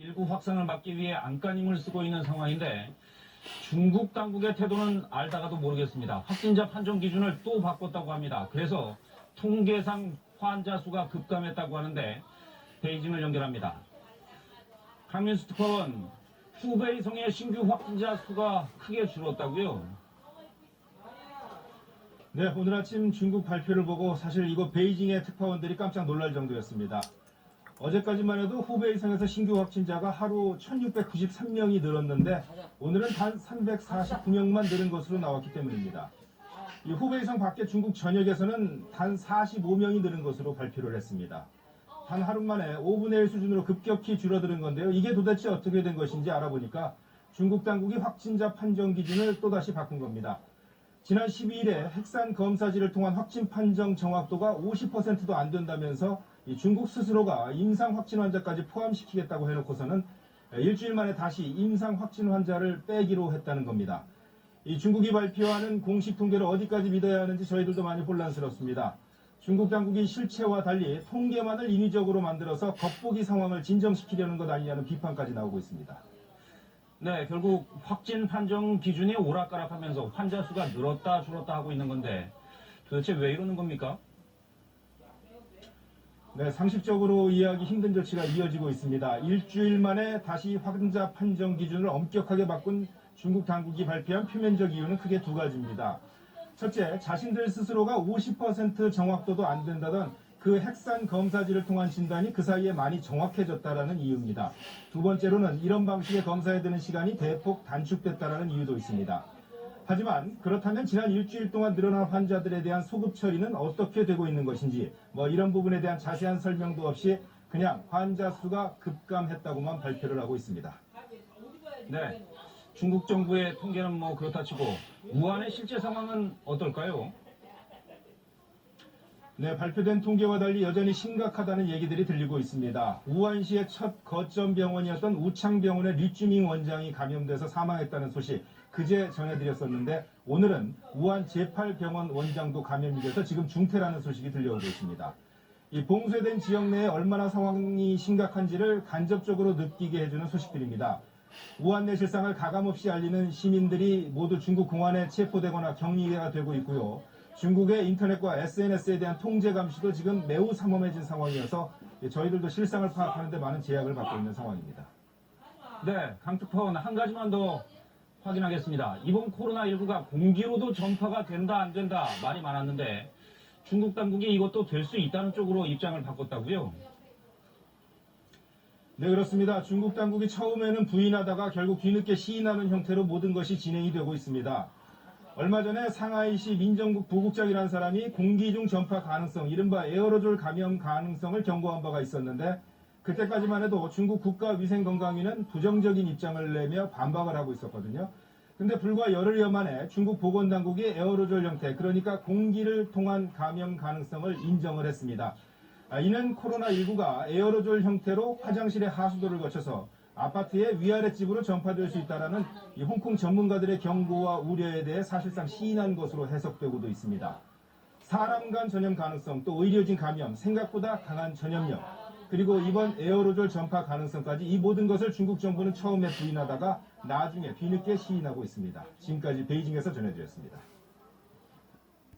19 확산을 막기 위해 안간힘을 쓰고 있는 상황인데 중국 당국의 태도는 알다가도 모르겠습니다. 확진자 판정 기준을 또 바꿨다고 합니다. 그래서 통계상 환자 수가 급감했다고 하는데 베이징을 연결합니다. 강민수 특파원, 후베이성의 신규 확진자 수가 크게 줄었다고요? 네, 오늘 아침 중국 발표를 보고 사실 이거 베이징의 특파원들이 깜짝 놀랄 정도였습니다. 어제까지만 해도 후베이성에서 신규 확진자가 하루 1693명이 늘었는데 오늘은 단 349명만 늘은 것으로 나왔기 때문입니다. 이 후베이성 밖에 중국 전역에서는 단 45명이 늘은 것으로 발표를 했습니다. 단 하루 만에 5분의 1 수준으로 급격히 줄어드는 건데요. 이게 도대체 어떻게 된 것인지 알아보니까 중국 당국이 확진자 판정 기준을 또다시 바꾼 겁니다. 지난 12일에 핵산 검사지를 통한 확진 판정 정확도가 50%도 안 된다면서 중국 스스로가 임상 확진 환자까지 포함시키겠다고 해놓고서는 일주일 만에 다시 임상 확진 환자를 빼기로 했다는 겁니다. 이 중국이 발표하는 공식 통계를 어디까지 믿어야 하는지 저희들도 많이 혼란스럽습니다. 중국 당국이 실체와 달리 통계만을 인위적으로 만들어서 겉보기 상황을 진정시키려는 것 아니냐는 비판까지 나오고 있습니다. 네, 결국 확진 판정 기준이 오락가락하면서 환자 수가 늘었다 줄었다 하고 있는 건데 도대체 왜 이러는 겁니까? 네, 상식적으로 이해하기 힘든 조치가 이어지고 있습니다. 일주일 만에 다시 확진자 판정 기준을 엄격하게 바꾼 중국 당국이 발표한 표면적 이유는 크게 두 가지입니다. 첫째, 자신들 스스로가 50% 정확도도 안 된다던 그 핵산 검사지를 통한 진단이 그 사이에 많이 정확해졌다는 이유입니다. 두 번째로는 이런 방식의 검사에 드는 시간이 대폭 단축됐다는 이유도 있습니다. 하지만 그렇다면 지난 일주일 동안 늘어난 환자들에 대한 소급 처리는 어떻게 되고 있는 것인지 이런 부분에 대한 자세한 설명도 없이 그냥 환자 수가 급감했다고만 발표를 하고 있습니다. 네, 중국 정부의 통계는 그렇다 치고 우한의 실제 상황은 어떨까요? 네, 발표된 통계와 달리 여전히 심각하다는 얘기들이 들리고 있습니다. 우한시의 첫 거점 병원이었던 우창병원의 리쭈밍 원장이 감염돼서 사망했다는 소식 그제 전해드렸었는데 오늘은 우한 제8병원 원장도 감염이 돼서 지금 중태라는 소식이 들려오고 있습니다. 이 봉쇄된 지역 내에 얼마나 상황이 심각한지를 간접적으로 느끼게 해주는 소식들입니다. 우한 내 실상을 가감없이 알리는 시민들이 모두 중국 공안에 체포되거나 격리가 되고 있고요. 중국의 인터넷과 SNS에 대한 통제 감시도 지금 매우 삼엄해진 상황이어서 저희들도 실상을 파악하는 데 많은 제약을 받고 있는 상황입니다. 네, 강 특파원 한 가지만 더 확인하겠습니다. 이번 코로나19가 공기로도 전파가 된다 안 된다 말이 많았는데 중국 당국이 이것도 될 수 있다는 쪽으로 입장을 바꿨다고요? 네, 그렇습니다. 중국 당국이 처음에는 부인하다가 결국 뒤늦게 시인하는 형태로 모든 것이 진행이 되고 있습니다. 얼마 전에 상하이시 민정국 부국장이라는 사람이 공기 중 전파 가능성, 이른바 에어로졸 감염 가능성을 경고한 바가 있었는데 그때까지만 해도 중국 국가위생건강위는 부정적인 입장을 내며 반박을 하고 있었거든요. 근데 불과 열흘여 만에 중국 보건당국이 에어로졸 형태, 그러니까 공기를 통한 감염 가능성을 인정을 했습니다. 이는 코로나19가 에어로졸 형태로 화장실의 하수도를 거쳐서 아파트의 위아랫집으로 전파될 수 있다는 이 홍콩 전문가들의 경고와 우려에 대해 사실상 시인한 것으로 해석되고도 있습니다. 사람 간 전염 가능성, 또 의료진 감염, 생각보다 강한 전염력, 그리고 이번 에어로졸 전파 가능성까지 이 모든 것을 중국 정부는 처음에 부인하다가 나중에 뒤늦게 시인하고 있습니다. 지금까지 베이징에서 전해드렸습니다.